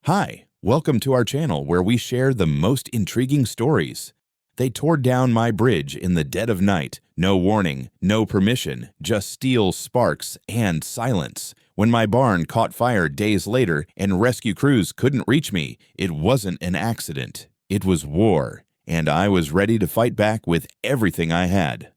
Hi, welcome to our channel where we share the most intriguing stories. They tore down my bridge in the dead of night. No warning, no permission, just steel sparks and silence. When my barn caught fire days later and rescue crews couldn't reach me, it wasn't an accident. It was war, and I was ready to fight back with everything I had.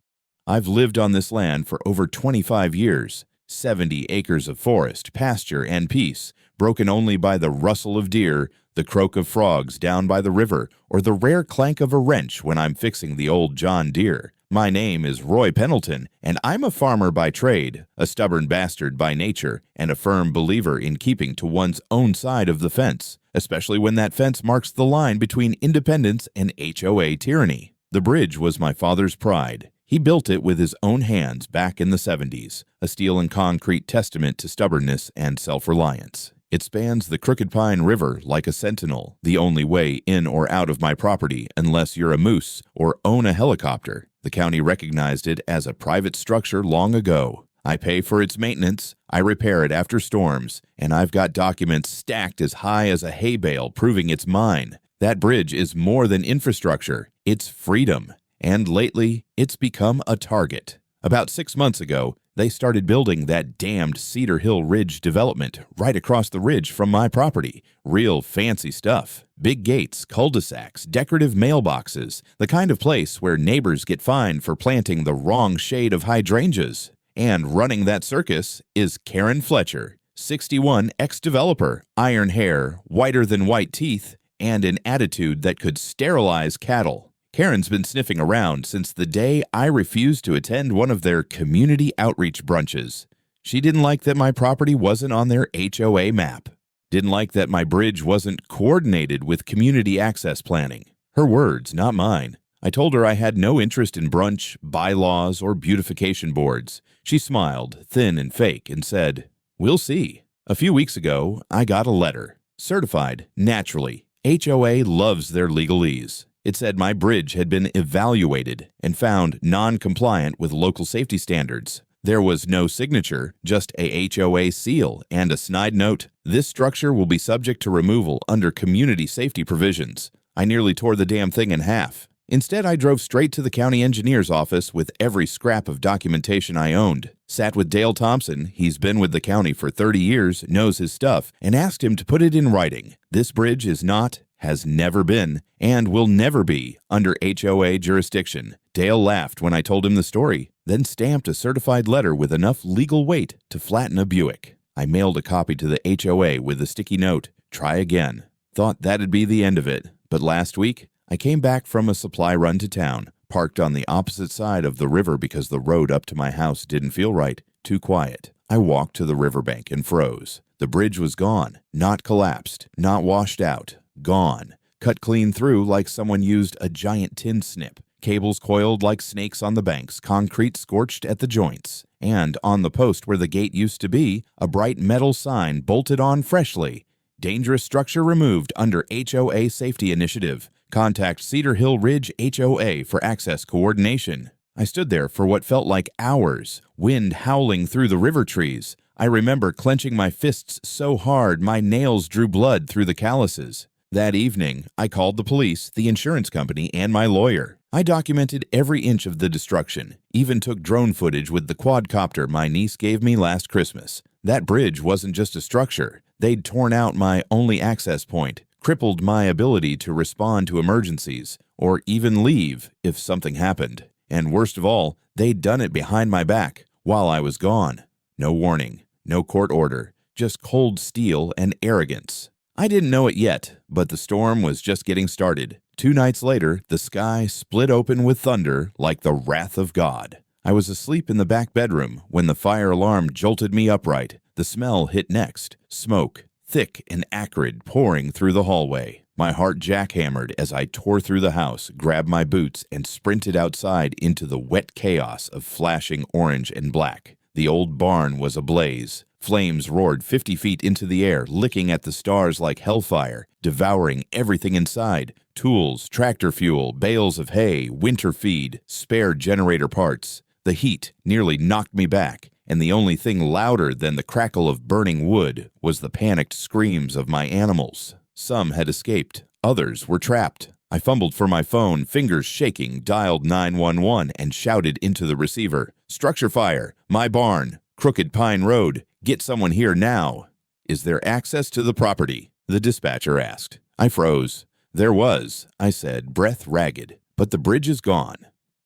I've lived on this land for over 25 years. 70 acres of forest, pasture, and peace, broken only by the rustle of deer, the croak of frogs down by the river, or the rare clank of a wrench when I'm fixing the old John Deere. My name is Roy Pendleton, and I'm a farmer by trade, a stubborn bastard by nature, and a firm believer in keeping to one's own side of the fence, especially when that fence marks the line between independence and HOA tyranny. The bridge was my father's pride. He built it with his own hands back in the 70s, a steel and concrete testament to stubbornness and self-reliance. It spans the Crooked Pine River like a sentinel, the only way in or out of my property unless you're a moose or own a helicopter. The county recognized it as a private structure long ago. I pay for its maintenance, I repair it after storms, and I've got documents stacked as high as a hay bale proving it's mine. That bridge is more than infrastructure, it's freedom. And lately, it's become a target. About 6 months ago, they started building that damned Cedar Hill Ridge development right across the ridge from my property. Real fancy stuff. Big gates, cul-de-sacs, decorative mailboxes, the kind of place where neighbors get fined for planting the wrong shade of hydrangeas. And running that circus is Karen Fletcher, 61, ex-developer, iron hair, whiter than white teeth, and an attitude that could sterilize cattle. Karen's been sniffing around since the day I refused to attend one of their community outreach brunches. She didn't like that my property wasn't on their HOA map. Didn't like that my bridge wasn't coordinated with community access planning. Her words, not mine. I told her I had no interest in brunch, bylaws, or beautification boards. She smiled, thin and fake, and said, "We'll see." A few weeks ago, I got a letter. Certified, naturally. HOA loves their legalese. It said my bridge had been evaluated and found non-compliant with local safety standards. There was no signature, just a HOA seal and a snide note, "This structure will be subject to removal under community safety provisions." I nearly tore the damn thing in half. Instead, I drove straight to the county engineer's office with every scrap of documentation I owned. Sat with Dale Thompson, he's been with the county for 30 years, knows his stuff, and asked him to put it in writing. This bridge is not, has never been, and will never be under HOA jurisdiction. Dale laughed when I told him the story, then stamped a certified letter with enough legal weight to flatten a Buick. I mailed a copy to the HOA with a sticky note, "Try again." Thought that'd be the end of it, but last week, I came back from a supply run to town, parked on the opposite side of the river because the road up to my house didn't feel right, too quiet. I walked to the riverbank and froze. The bridge was gone, not collapsed, not washed out, gone. Cut clean through like someone used a giant tin snip. Cables coiled like snakes on the banks, concrete scorched at the joints. And on the post where the gate used to be, a bright metal sign bolted on freshly. "Dangerous structure removed under HOA safety initiative. Contact Cedar Hill Ridge HOA for access coordination." I stood there for what felt like hours, wind howling through the river trees. I remember clenching my fists so hard my nails drew blood through the calluses. That evening, I called the police, the insurance company, and my lawyer. I documented every inch of the destruction, even took drone footage with the quadcopter my niece gave me last Christmas. That bridge wasn't just a structure. They'd torn out my only access point, crippled my ability to respond to emergencies, or even leave if something happened. And worst of all, they'd done it behind my back, while I was gone. No warning, no court order, just cold steel and arrogance. I didn't know it yet, but the storm was just getting started. 2 nights later, the sky split open with thunder like the wrath of God. I was asleep in the back bedroom when the fire alarm jolted me upright. The smell hit next, smoke, thick and acrid, pouring through the hallway. My heart jackhammered as I tore through the house, grabbed my boots, and sprinted outside into the wet chaos of flashing orange and black. The old barn was ablaze. Flames roared 50 feet into the air, licking at the stars like hellfire, devouring everything inside. Tools, tractor fuel, bales of hay, winter feed, spare generator parts. The heat nearly knocked me back, and the only thing louder than the crackle of burning wood was the panicked screams of my animals. Some had escaped, others were trapped. I fumbled for my phone, fingers shaking, dialed 911 and shouted into the receiver, "Structure fire, my barn, Crooked Pine Road, get someone here now." "Is there access to the property?" the dispatcher asked. I froze. "There was," I said, breath ragged, "but the bridge is gone."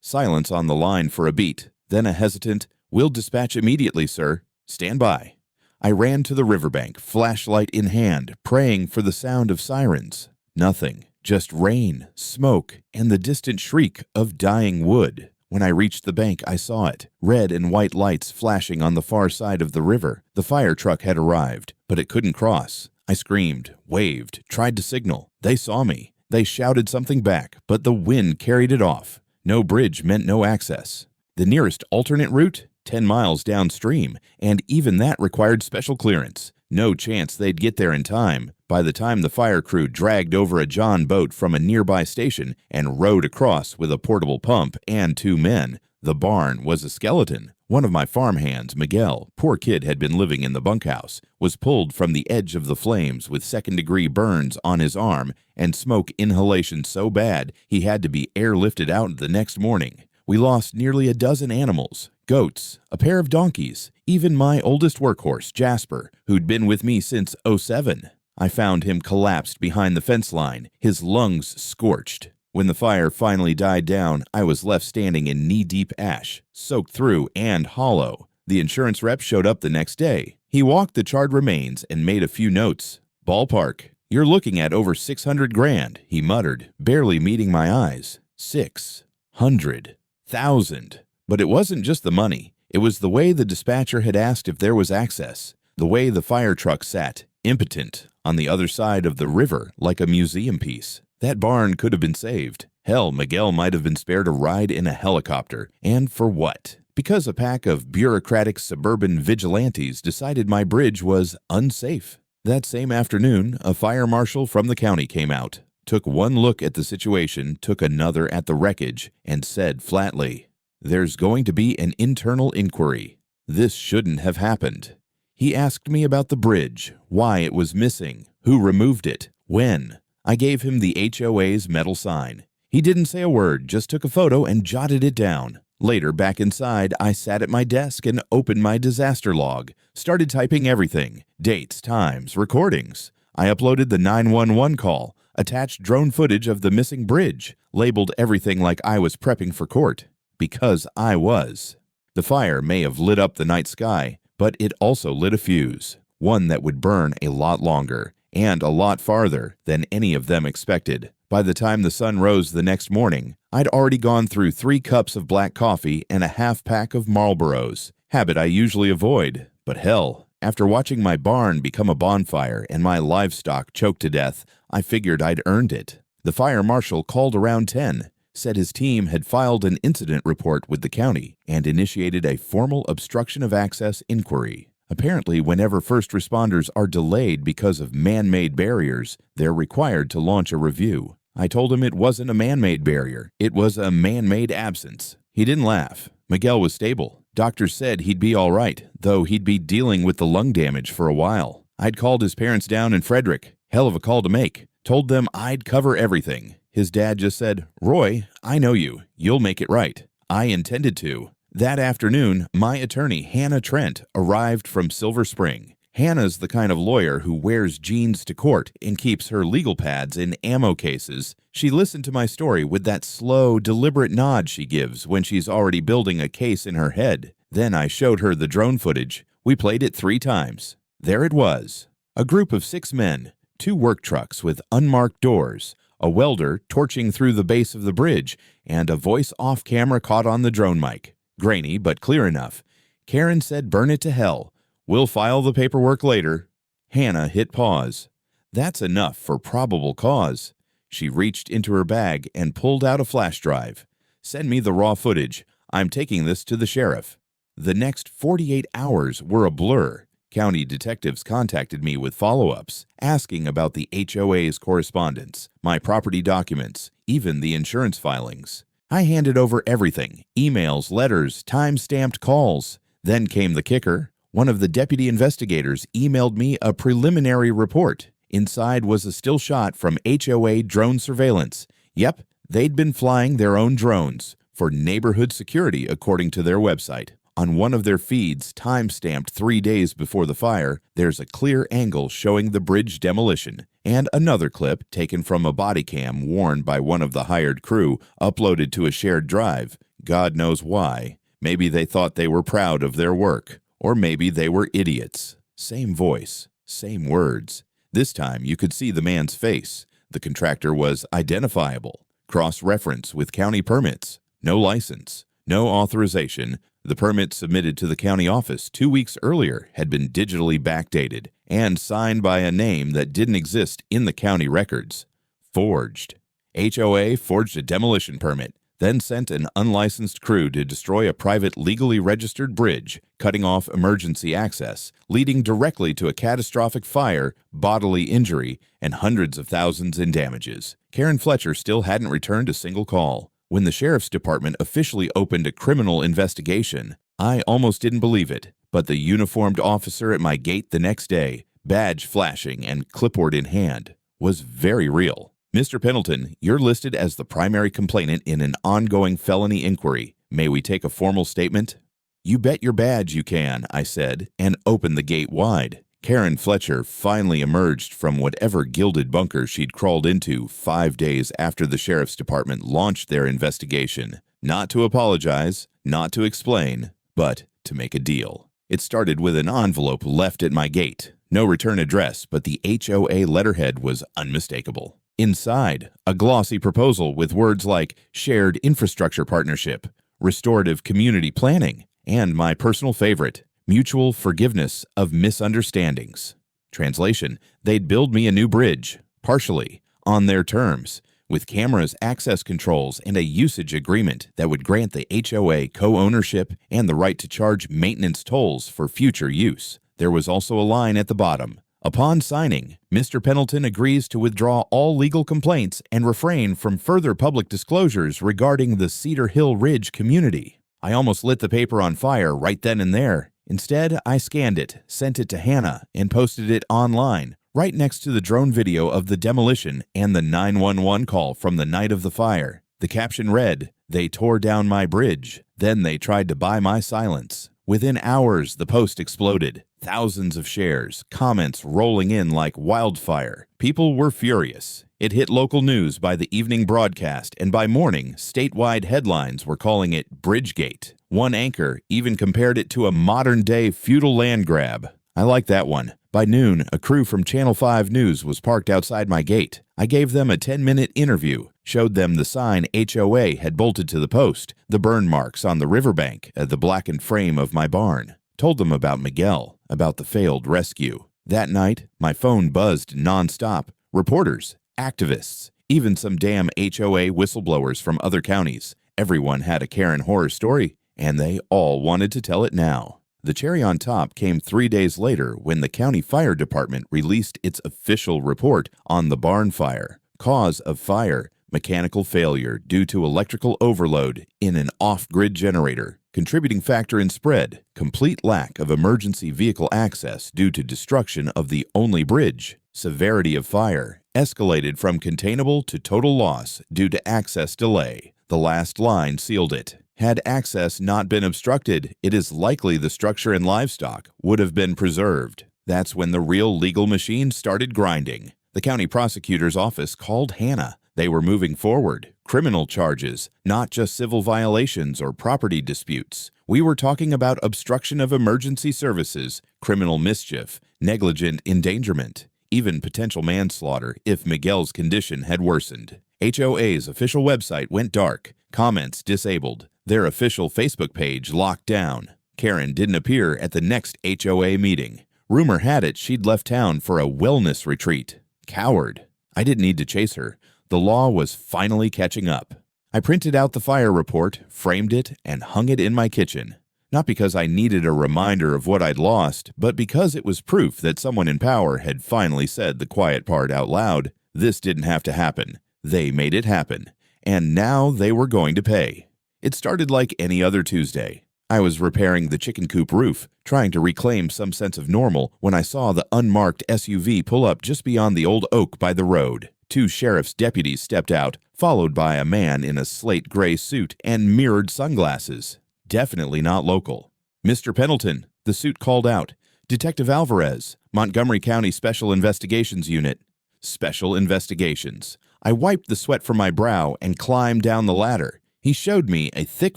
Silence on the line for a beat, then a hesitant, "We'll dispatch immediately, sir. Stand by." I ran to the riverbank, flashlight in hand, praying for the sound of sirens. Nothing, just rain, smoke, and the distant shriek of dying wood. When I reached the bank, I saw it, red and white lights flashing on the far side of the river. The fire truck had arrived, but it couldn't cross. I screamed, waved, tried to signal. They saw me. They shouted something back, but the wind carried it off. No bridge meant no access. The nearest alternate route? 10 miles downstream, and even that required special clearance. No chance they'd get there in time. By the time the fire crew dragged over a John boat from a nearby station and rowed across with a portable pump and 2 men, the barn was a skeleton. One of my farmhands, Miguel, poor kid had been living in the bunkhouse, was pulled from the edge of the flames with second-degree burns on his arm and smoke inhalation so bad he had to be airlifted out the next morning. We lost nearly a dozen animals, goats, a pair of donkeys, even my oldest workhorse, Jasper, who'd been with me since '07. I found him collapsed behind the fence line, his lungs scorched. When the fire finally died down, I was left standing in knee-deep ash, soaked through and hollow. The insurance rep showed up the next day. He walked the charred remains and made a few notes. "Ballpark, you're looking at over 600 grand, he muttered, barely meeting my eyes. 600,000. But it wasn't just the money. It was the way the dispatcher had asked if there was access. The way the fire truck sat, impotent, on the other side of the river like a museum piece. That barn could have been saved. Hell, Miguel might have been spared a ride in a helicopter. And for what? Because a pack of bureaucratic suburban vigilantes decided my bridge was unsafe. That same afternoon, a fire marshal from the county came out, took one look at the situation, took another at the wreckage, and said flatly, "There's going to be an internal inquiry. This shouldn't have happened." He asked me about the bridge, why it was missing, who removed it, when. I gave him the HOA's metal sign. He didn't say a word, just took a photo and jotted it down. Later, back inside, I sat at my desk and opened my disaster log, started typing everything, dates, times, recordings. I uploaded the 911 call, attached drone footage of the missing bridge, labeled everything like I was prepping for court. Because I was. The fire may have lit up the night sky, but it also lit a fuse, one that would burn a lot longer and a lot farther than any of them expected. By the time the sun rose the next morning, I'd already gone through 3 cups of black coffee and a half-pack of Marlboros, habit I usually avoid. But hell, after watching my barn become a bonfire and my livestock choke to death, I figured I'd earned it. The fire marshal called around 10, said his team had filed an incident report with the county and initiated a formal obstruction of access inquiry. Apparently, whenever first responders are delayed because of man-made barriers, they're required to launch a review. I told him it wasn't a man-made barrier, it was a man-made absence. He didn't laugh. Miguel was stable. Doctors said he'd be all right, though he'd be dealing with the lung damage for a while. I'd called his parents down in Frederick. Hell of a call to make. Told them I'd cover everything. His dad just said, "Roy, I know you. You'll make it right." I intended to. That afternoon, my attorney, Hannah Trent, arrived from Silver Spring. Hannah's the kind of lawyer who wears jeans to court and keeps her legal pads in ammo cases. She listened to my story with that slow, deliberate nod she gives when she's already building a case in her head. Then I showed her the drone footage. We played it 3 times. There it was. A group of 6 men, 2 work trucks with unmarked doors, a welder torching through the base of the bridge, and a voice off camera caught on the drone mic. Grainy, but clear enough. Karen said, "Burn it to hell. We'll file the paperwork later." Hannah hit pause. That's enough for probable cause. She reached into her bag and pulled out a flash drive. "Send me the raw footage. I'm taking this to the sheriff." The next 48 hours were a blur. County detectives contacted me with follow-ups, asking about the HOA's correspondence, my property documents, even the insurance filings. I handed over everything, emails, letters, time-stamped calls. Then came the kicker. One of the deputy investigators emailed me a preliminary report. Inside was a still shot from HOA drone surveillance. Yep, they'd been flying their own drones for neighborhood security, according to their website. On one of their feeds, time-stamped 3 days before the fire, there's a clear angle showing the bridge demolition, and another clip taken from a body cam worn by one of the hired crew, uploaded to a shared drive. God knows why. Maybe they thought they were proud of their work, or maybe they were idiots. Same voice, same words. This time you could see the man's face. The contractor was identifiable. Cross-reference with county permits. No license, no authorization. The permit submitted to the county office 2 weeks earlier had been digitally backdated and signed by a name that didn't exist in the county records. Forged. HOA forged a demolition permit, then sent an unlicensed crew to destroy a private legally registered bridge, cutting off emergency access, leading directly to a catastrophic fire, bodily injury, and hundreds of thousands in damages. Karen Fletcher still hadn't returned a single call. When the sheriff's department officially opened a criminal investigation, I almost didn't believe it, but the uniformed officer at my gate the next day, badge flashing and clipboard in hand, was very real. Mr. Pendleton, you're listed as the primary complainant in an ongoing felony inquiry. May we take a formal statement? You bet your badge you can, I said, and opened the gate wide. Karen Fletcher finally emerged from whatever gilded bunker she'd crawled into 5 days after the sheriff's department launched their investigation. Not to apologize, not to explain, but to make a deal. It started with an envelope left at my gate. No return address, but the HOA letterhead was unmistakable. Inside, a glossy proposal with words like shared infrastructure partnership, restorative community planning, and my personal favorite, mutual forgiveness of misunderstandings. Translation, they'd build me a new bridge, partially, on their terms, with cameras, access controls, and a usage agreement that would grant the HOA co-ownership and the right to charge maintenance tolls for future use. There was also a line at the bottom. Upon signing, Mr. Pendleton agrees to withdraw all legal complaints and refrain from further public disclosures regarding the Cedar Hill Ridge community. I almost lit the paper on fire right then and there. Instead, I scanned it, sent it to Hannah, and posted it online, right next to the drone video of the demolition and the 911 call from the night of the fire. The caption read, "They tore down my bridge, then they tried to buy my silence." Within hours, the post exploded. Thousands of shares, comments rolling in like wildfire. People were furious. It hit local news by the evening broadcast, and by morning, statewide headlines were calling it Bridgegate. One anchor even compared it to a modern-day feudal land grab. I like that one. By noon, a crew from Channel 5 News was parked outside my gate. I gave them a 10-minute interview, showed them the sign HOA had bolted to the post, the burn marks on the riverbank at the blackened frame of my barn. Told them about Miguel, about the failed rescue. That night, my phone buzzed nonstop. Reporters, activists, even some damn HOA whistleblowers from other counties. Everyone had a Karen horror story, and they all wanted to tell it now. The cherry on top came 3 days later when the county fire department released its official report on the barn fire. Cause of fire, mechanical failure due to electrical overload in an off-grid generator. Contributing factor in spread, complete lack of emergency vehicle access due to destruction of the only bridge. Severity of fire, escalated from containable to total loss due to access delay. The last line sealed it. Had access not been obstructed, it is likely the structure and livestock would have been preserved. That's when the real legal machine started grinding. The county prosecutor's office called Hannah. They were moving forward. Criminal charges, not just civil violations or property disputes. We were talking about obstruction of emergency services, criminal mischief, negligent endangerment, even potential manslaughter if Miguel's condition had worsened. HOA's official website went dark, comments disabled, their official Facebook page locked down. Karen didn't appear at the next HOA meeting. Rumor had it she'd left town for a wellness retreat. Coward. I didn't need to chase her. The law was finally catching up. I printed out the fire report, framed it, and hung it in my kitchen. Not because I needed a reminder of what I'd lost, but because it was proof that someone in power had finally said the quiet part out loud. This didn't have to happen. They made it happen. And now they were going to pay. It started like any other Tuesday. I was repairing the chicken coop roof, trying to reclaim some sense of normal when I saw the unmarked SUV pull up just beyond the old oak by the road. 2 sheriff's deputies stepped out, followed by a man in a slate gray suit and mirrored sunglasses. Definitely not local. "Mr. Pendleton," the suit called out. "Detective Alvarez, Montgomery County Special Investigations Unit." Special Investigations. I wiped the sweat from my brow and climbed down the ladder. He showed me a thick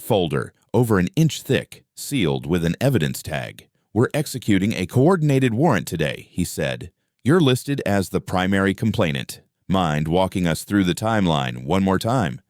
folder, over an inch thick, sealed with an evidence tag. "We're executing a coordinated warrant today," he said. "You're listed as the primary complainant. Mind walking us through the timeline one more time?"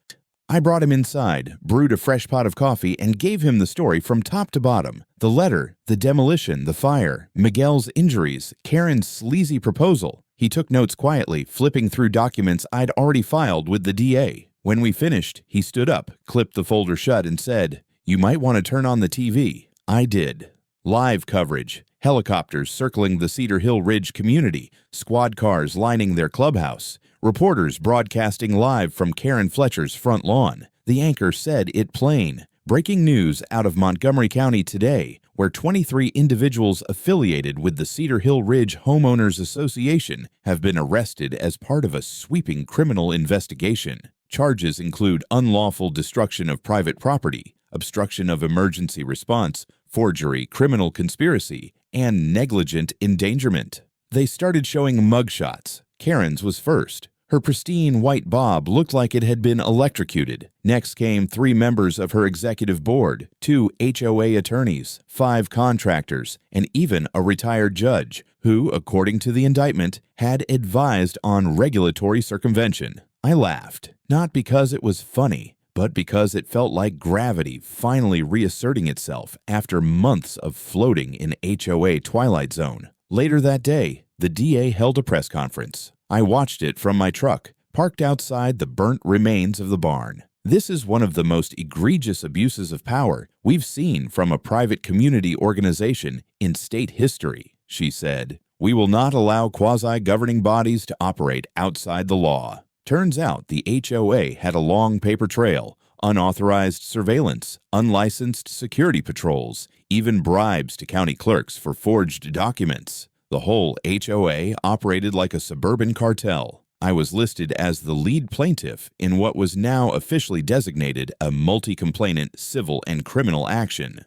I brought him inside, brewed a fresh pot of coffee, and gave him the story from top to bottom. The letter, the demolition, the fire, Miguel's injuries, Karen's sleazy proposal. He took notes quietly, flipping through documents I'd already filed with the DA. When we finished, he stood up, clipped the folder shut, and said, "You might want to turn on the TV." I did. Live coverage. Helicopters circling the Cedar Hill Ridge community, squad cars lining their clubhouse, reporters broadcasting live from Karen Fletcher's front lawn. The anchor said it plain. Breaking news out of Montgomery County today, where 23 individuals affiliated with the Cedar Hill Ridge Homeowners Association have been arrested as part of a sweeping criminal investigation. Charges include unlawful destruction of private property, obstruction of emergency response, forgery, criminal conspiracy, and negligent endangerment. They started showing mugshots. Karen's was first. Her pristine white bob looked like it had been electrocuted. Next came 3 members of her executive board, 2 HOA attorneys, 5 contractors, and even a retired judge who, according to the indictment, had advised on regulatory circumvention. I laughed, not because it was funny, but because it felt like gravity finally reasserting itself after months of floating in HOA Twilight Zone. Later that day, the DA held a press conference. I watched it from my truck, parked outside the burnt remains of the barn. "This is one of the most egregious abuses of power we've seen from a private community organization in state history," she said. "We will not allow quasi-governing bodies to operate outside the law." Turns out the HOA had a long paper trail, unauthorized surveillance, unlicensed security patrols, even bribes to county clerks for forged documents. The whole HOA operated like a suburban cartel. I was listed as the lead plaintiff in what was now officially designated a multi-complainant civil and criminal action.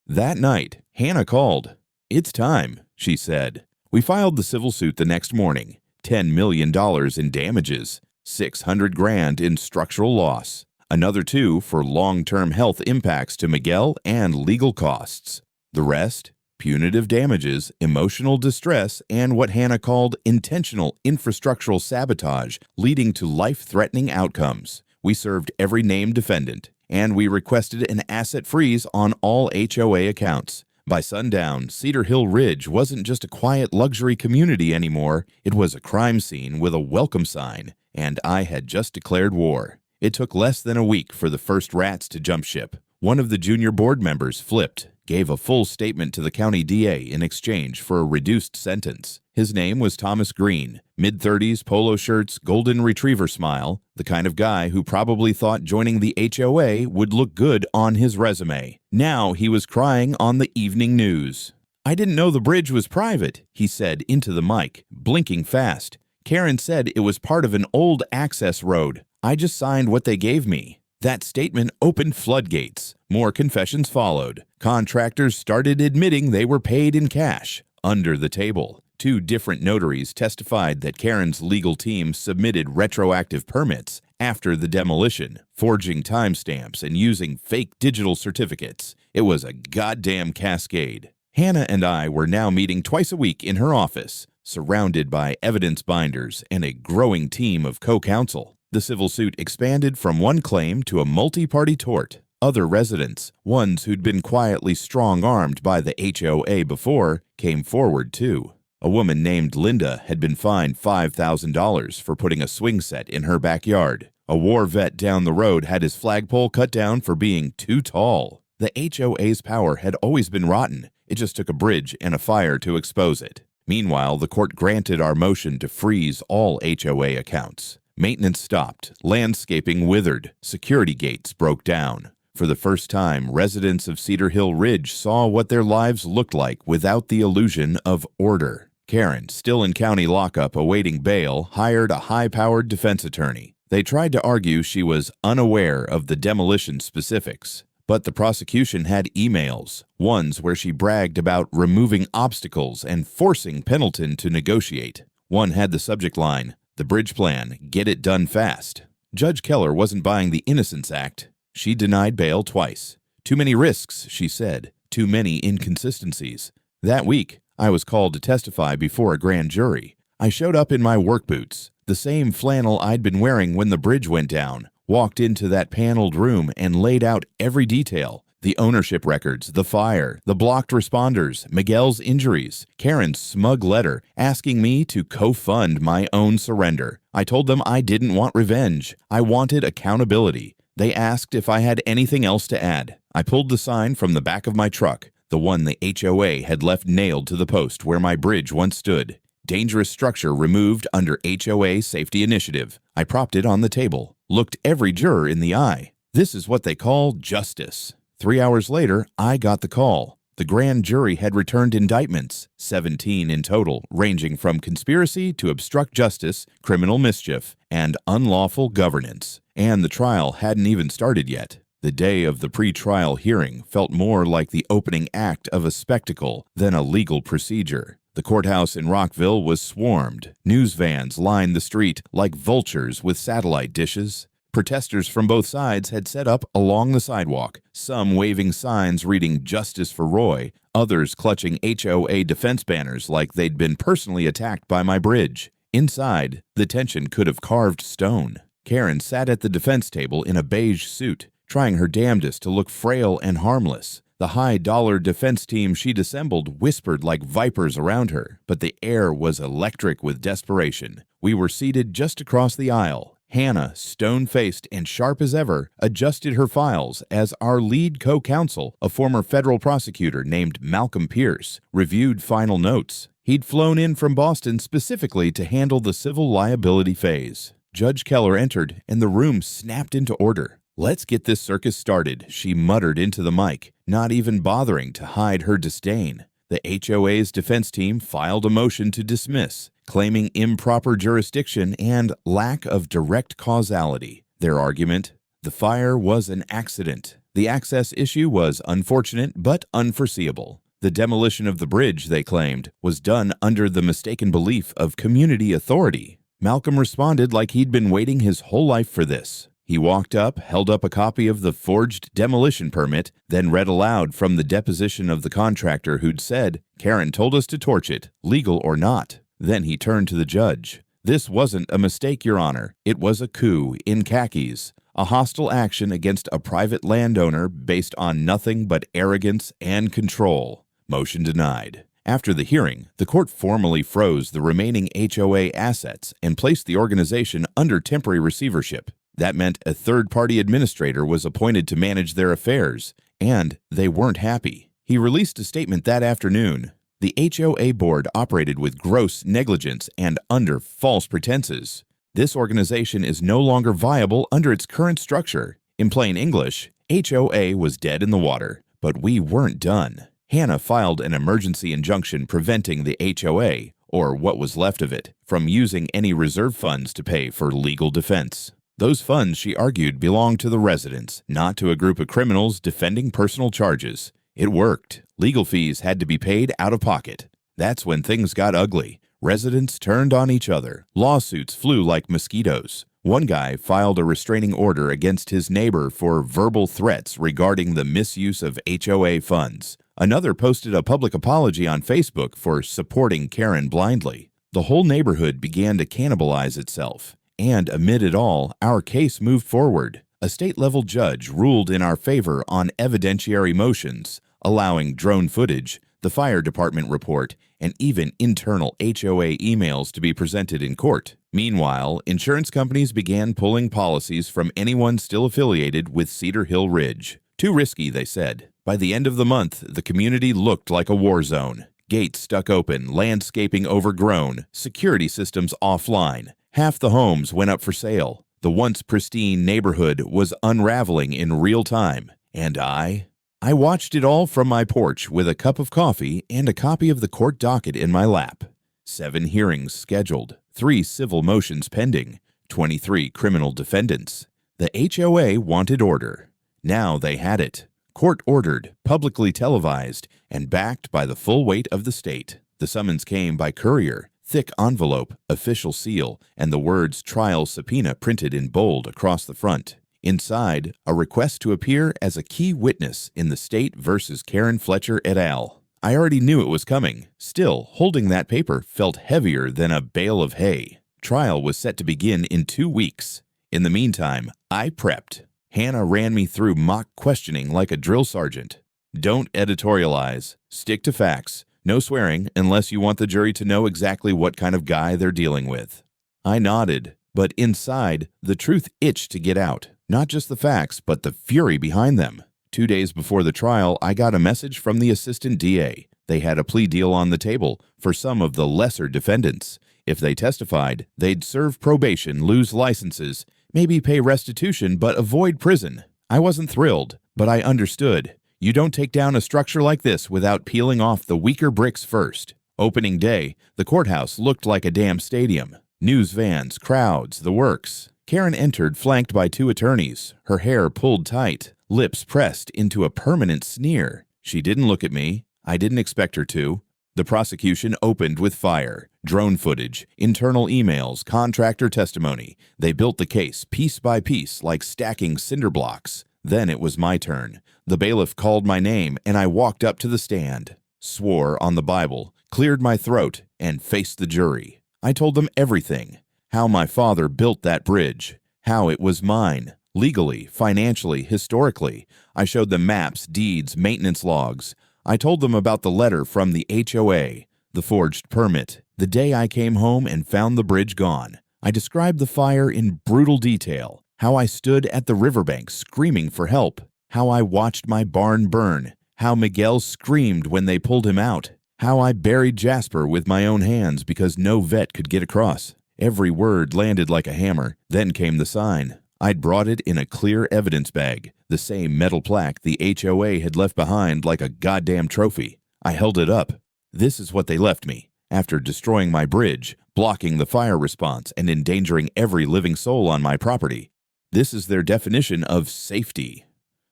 That night, Hannah called. "It's time," she said. We filed the civil suit the next morning. $10 million in damages, $600,000 in structural loss, another 2 for long-term health impacts to Miguel and legal costs. The rest, punitive damages, emotional distress, and what Hannah called intentional infrastructural sabotage leading to life-threatening outcomes. We served every named defendant, and we requested an asset freeze on all HOA accounts. By sundown, Cedar Hill Ridge wasn't just a quiet luxury community anymore. It was a crime scene with a welcome sign, and I had just declared war. It took less than a week for the first rats to jump ship. One of the junior board members flipped, gave a full statement to the county DA in exchange for a reduced sentence. His name was Thomas Green, mid-30s, polo shirts, golden retriever smile, the kind of guy who probably thought joining the HOA would look good on his resume. Now he was crying on the evening news. "I didn't know the bridge was private," he said into the mic, blinking fast. "Karen said it was part of an old access road. I just signed what they gave me." That statement opened floodgates. More confessions followed. Contractors started admitting they were paid in cash, under the table. 2 different notaries testified that Karen's legal team submitted retroactive permits after the demolition, forging timestamps and using fake digital certificates. It was a goddamn cascade. Hannah and I were now meeting twice a week in her office, surrounded by evidence binders and a growing team of co-counsel. The civil suit expanded from one claim to a multi-party tort. Other residents, ones who'd been quietly strong-armed by the HOA before, came forward too. A woman named Linda had been fined $5,000 for putting a swing set in her backyard. A war vet down the road had his flagpole cut down for being too tall. The HOA's power had always been rotten. It just took a bridge and a fire to expose it. Meanwhile, the court granted our motion to freeze all HOA accounts. Maintenance stopped, landscaping withered, security gates broke down. For the first time, residents of Cedar Hill Ridge saw what their lives looked like without the illusion of order. Karen, still in county lockup awaiting bail, hired a high-powered defense attorney. They tried to argue she was unaware of the demolition specifics, but the prosecution had emails, ones where she bragged about removing obstacles and forcing Pendleton to negotiate. One had the subject line, "The bridge plan, get it done fast." Judge Keller wasn't buying the Innocence Act. She denied bail twice. Too many risks, she said. Too many inconsistencies. That week, I was called to testify before a grand jury. I showed up in my work boots, the same flannel I'd been wearing when the bridge went down, walked into that paneled room and laid out every detail. The ownership records, the fire, the blocked responders, Miguel's injuries, Karen's smug letter asking me to co-fund my own surrender. I told them I didn't want revenge. I wanted accountability. They asked if I had anything else to add. I pulled the sign from the back of my truck, the one the HOA had left nailed to the post where my bridge once stood. Dangerous structure removed under HOA safety initiative. I propped it on the table, looked every juror in the eye. This is what they call justice. 3 hours later, I got the call. The grand jury had returned indictments, 17 in total, ranging from conspiracy to obstruct justice, criminal mischief, and unlawful governance. And the trial hadn't even started yet. The day of the pre-trial hearing felt more like the opening act of a spectacle than a legal procedure. The courthouse in Rockville was swarmed. News vans lined the street like vultures with satellite dishes. Protesters from both sides had set up along the sidewalk, some waving signs reading "Justice for Roy," others clutching HOA defense banners like they'd been personally attacked by my bridge. Inside, the tension could have carved stone. Karen sat at the defense table in a beige suit, trying her damnedest to look frail and harmless. The high-dollar defense team she'd assembled whispered like vipers around her, but the air was electric with desperation. We were seated just across the aisle. Hannah, stone-faced and sharp as ever, adjusted her files as our lead co-counsel, a former federal prosecutor named Malcolm Pierce, reviewed final notes. He'd flown in from Boston specifically to handle the civil liability phase. Judge Keller entered, and the room snapped into order. "Let's get this circus started," she muttered into the mic, not even bothering to hide her disdain. The HOA's defense team filed a motion to dismiss, claiming improper jurisdiction and lack of direct causality. Their argument: the fire was an accident. The access issue was unfortunate but unforeseeable. The demolition of the bridge, they claimed, was done under the mistaken belief of community authority. Malcolm responded like he'd been waiting his whole life for this. He walked up, held up a copy of the forged demolition permit, then read aloud from the deposition of the contractor who'd said, "Karen told us to torch it, legal or not." Then he turned to the judge. "This wasn't a mistake, Your Honor. It was a coup in khakis, a hostile action against a private landowner based on nothing but arrogance and control." Motion denied. After the hearing, the court formally froze the remaining HOA assets and placed the organization under temporary receivership. That meant a third-party administrator was appointed to manage their affairs, and they weren't happy. He released a statement that afternoon. The HOA board operated with gross negligence and under false pretenses. This organization is no longer viable under its current structure. In plain English, HOA was dead in the water, but we weren't done. Hannah filed an emergency injunction preventing the HOA, or what was left of it, from using any reserve funds to pay for legal defense. Those funds, she argued, belonged to the residents, not to a group of criminals defending personal charges. It worked. Legal fees had to be paid out of pocket. That's when things got ugly. Residents turned on each other. Lawsuits flew like mosquitoes. One guy filed a restraining order against his neighbor for verbal threats regarding the misuse of HOA funds. Another posted a public apology on Facebook for supporting Karen blindly. The whole neighborhood began to cannibalize itself. And amid it all, our case moved forward. A state-level judge ruled in our favor on evidentiary motions, allowing drone footage, the fire department report, and even internal HOA emails to be presented in court. Meanwhile, insurance companies began pulling policies from anyone still affiliated with Cedar Hill Ridge. Too risky, they said. By the end of the month, the community looked like a war zone. Gates stuck open, landscaping overgrown, security systems offline. Half the homes went up for sale. The once pristine neighborhood was unraveling in real time, And I watched it all from my porch with a cup of coffee and a copy of the court docket in my lap. 7 hearings scheduled, 3 civil motions pending, 23 criminal defendants. The HOA wanted order. Now they had it. Court-ordered, publicly televised, and backed by the full weight of the state. The summons came by courier, thick envelope, official seal, and the words trial subpoena printed in bold across the front. Inside, a request to appear as a key witness in the State versus Karen Fletcher et al. I already knew it was coming. Still, holding that paper felt heavier than a bale of hay. Trial was set to begin in 2 weeks. In the meantime, I prepped. Hannah ran me through mock questioning like a drill sergeant. Don't editorialize. Stick to facts. No swearing unless you want the jury to know exactly what kind of guy they're dealing with. I nodded, but inside, the truth itched to get out. Not just the facts, but the fury behind them. 2 days before the trial, I got a message from the assistant DA. They had a plea deal on the table for some of the lesser defendants. If they testified, they'd serve probation, lose licenses, maybe pay restitution, but avoid prison. I wasn't thrilled, but I understood. You don't take down a structure like this without peeling off the weaker bricks first. Opening day, the courthouse looked like a damn stadium. News vans, crowds, the works. Karen entered flanked by 2 attorneys, her hair pulled tight, lips pressed into a permanent sneer. She didn't look at me. I didn't expect her to. The prosecution opened with fire, drone footage, internal emails, contractor testimony. They built the case piece by piece like stacking cinder blocks. Then it was my turn. The bailiff called my name and I walked up to the stand, swore on the Bible, cleared my throat, and faced the jury. I told them everything. How my father built that bridge, how it was mine, legally, financially, historically. I showed them maps, deeds, maintenance logs. I told them about the letter from the HOA, the forged permit, the day I came home and found the bridge gone. I described the fire in brutal detail, how I stood at the riverbank screaming for help, how I watched my barn burn, how Miguel screamed when they pulled him out, how I buried Jasper with my own hands because no vet could get across. Every word landed like a hammer. Then came the sign. I'd brought it in a clear evidence bag, the same metal plaque the HOA had left behind like a goddamn trophy. I held it up. This is what they left me, after destroying my bridge, blocking the fire response, and endangering every living soul on my property. This is their definition of safety.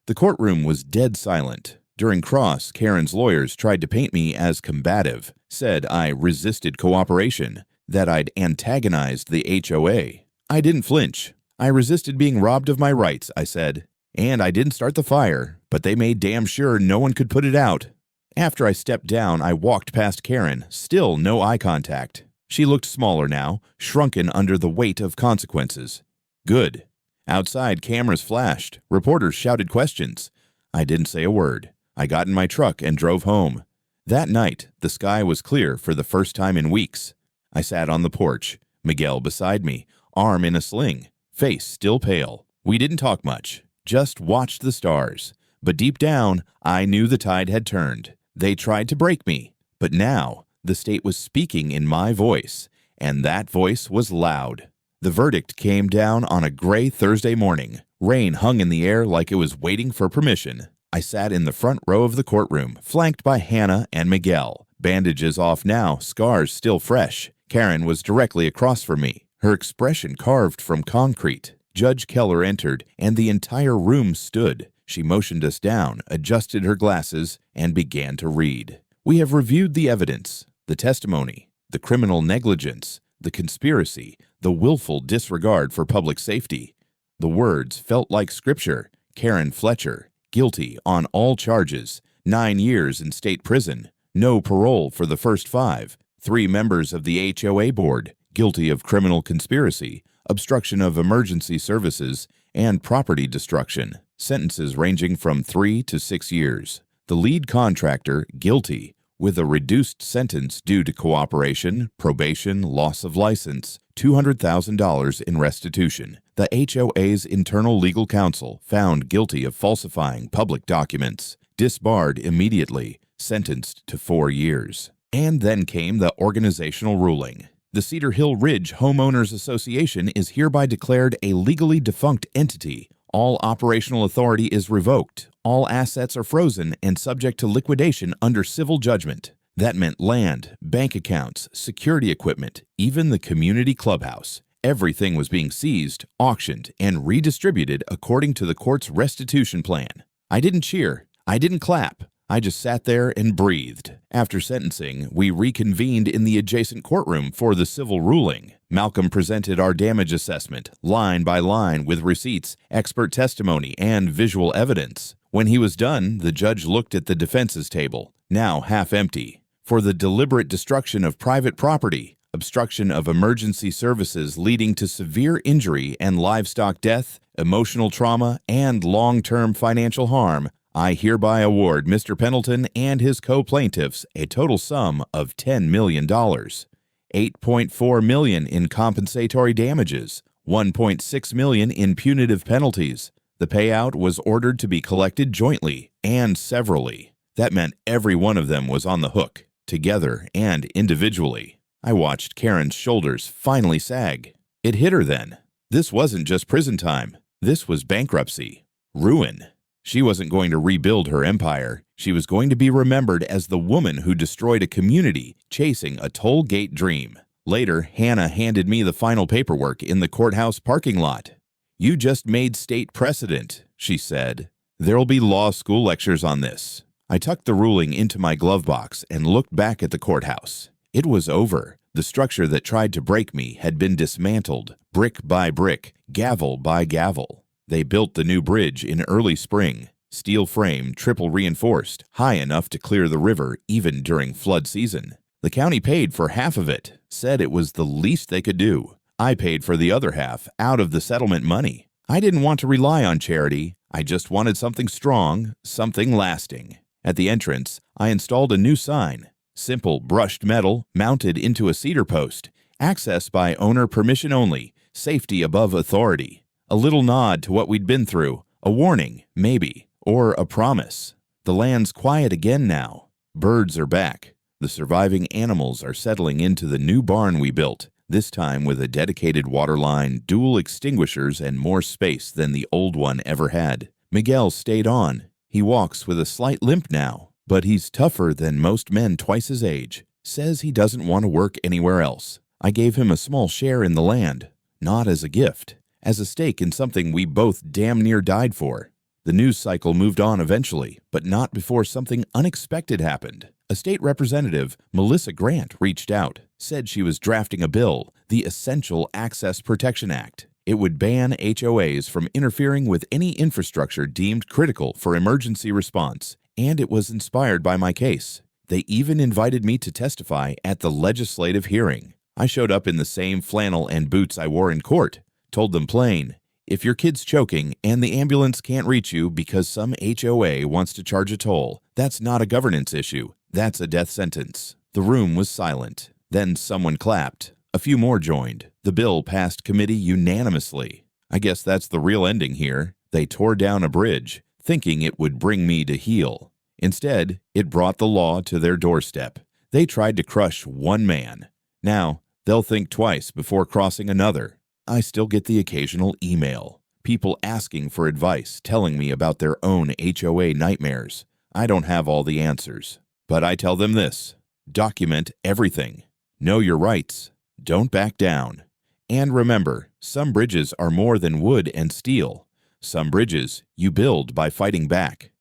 The courtroom was dead silent. During cross, Karen's lawyers tried to paint me as combative, said I resisted cooperation, that I'd antagonized the HOA. I didn't flinch. I resisted being robbed of my rights, I said. And I didn't start the fire, but they made damn sure no one could put it out. After I stepped down, I walked past Karen, still no eye contact. She looked smaller now, shrunken under the weight of consequences. Good. Outside, cameras flashed. Reporters shouted questions. I didn't say a word. I got in my truck and drove home. That night, the sky was clear for the first time in weeks. I sat on the porch, Miguel beside me, arm in a sling, face still pale. We didn't talk much, just watched the stars. But deep down, I knew the tide had turned. They tried to break me, but now the state was speaking in my voice, and that voice was loud. The verdict came down on a gray Thursday morning. Rain hung in the air like it was waiting for permission. I sat in the front row of the courtroom, flanked by Hannah and Miguel. Bandages off now, scars still fresh. Karen was directly across from me, her expression carved from concrete. Judge Keller entered, and the entire room stood. She motioned us down, adjusted her glasses, and began to read. We have reviewed the evidence, the testimony, the criminal negligence, the conspiracy, the willful disregard for public safety. The words felt like scripture. Karen Fletcher, guilty on all charges, 9 years in state prison, no parole for the first 5. 3 members of the HOA board, guilty of criminal conspiracy, obstruction of emergency services, and property destruction. Sentences ranging from 3 to 6 years. The lead contractor, guilty, with a reduced sentence due to cooperation, probation, loss of license, $200,000 in restitution. The HOA's internal legal counsel found guilty of falsifying public documents, disbarred immediately, sentenced to 4 years. And then came the organizational ruling. The Cedar Hill Ridge Homeowners Association is hereby declared a legally defunct entity. All operational authority is revoked. All assets are frozen and subject to liquidation under civil judgment. That meant land, bank accounts, security equipment, even the community clubhouse. Everything was being seized, auctioned, and redistributed according to the court's restitution plan. I didn't cheer. I didn't clap. I just sat there and breathed. After sentencing, we reconvened in the adjacent courtroom for the civil ruling. Malcolm presented our damage assessment, line by line, with receipts, expert testimony, and visual evidence. When he was done, the judge looked at the defense's table, now half empty. For the deliberate destruction of private property, obstruction of emergency services leading to severe injury and livestock death, emotional trauma, and long-term financial harm, I hereby award Mr. Pendleton and his co-plaintiffs a total sum of $10 million, $8.4 million in compensatory damages, $1.6 million in punitive penalties. The payout was ordered to be collected jointly and severally. That meant every one of them was on the hook, together and individually. I watched Karen's shoulders finally sag. It hit her then. This wasn't just prison time. This was bankruptcy. Ruin. She wasn't going to rebuild her empire. She was going to be remembered as the woman who destroyed a community chasing a toll gate dream. Later, Hannah handed me the final paperwork in the courthouse parking lot. "You just made state precedent," she said. "There'll be law school lectures on this." I tucked the ruling into my glove box and looked back at the courthouse. It was over. The structure that tried to break me had been dismantled, brick by brick, gavel by gavel. They built the new bridge in early spring, steel frame, triple reinforced, high enough to clear the river even during flood season. The county paid for half of it, said it was the least they could do. I paid for the other half out of the settlement money. I didn't want to rely on charity. I just wanted something strong, something lasting. At the entrance, I installed a new sign. Simple brushed metal mounted into a cedar post. Access by owner permission only. Safety above authority. A little nod to what we'd been through. A warning, maybe. Or a promise. The land's quiet again now. Birds are back. The surviving animals are settling into the new barn we built, this time with a dedicated water line, dual extinguishers, and more space than the old one ever had. Miguel stayed on. He walks with a slight limp now, but he's tougher than most men twice his age. Says he doesn't want to work anywhere else. I gave him a small share in the land, not as a gift, as a stake in something we both damn near died for. The news cycle moved on eventually, but not before something unexpected happened. A state representative, Melissa Grant, reached out, said she was drafting a bill, the Essential Access Protection Act. It would ban HOAs from interfering with any infrastructure deemed critical for emergency response, and it was inspired by my case. They even invited me to testify at the legislative hearing. I showed up in the same flannel and boots I wore in court, told them plain, if your kid's choking and the ambulance can't reach you because some HOA wants to charge a toll, that's not a governance issue, that's a death sentence. The room was silent. Then someone clapped. A few more joined. The bill passed committee unanimously. I guess that's the real ending here. They tore down a bridge, thinking it would bring me to heel. Instead, it brought the law to their doorstep. They tried to crush one man. Now, they'll think twice before crossing another. I still get the occasional email. People asking for advice, telling me about their own HOA nightmares. I don't have all the answers. But I tell them this: document everything. Know your rights. Don't back down. And remember, some bridges are more than wood and steel. Some bridges you build by fighting back.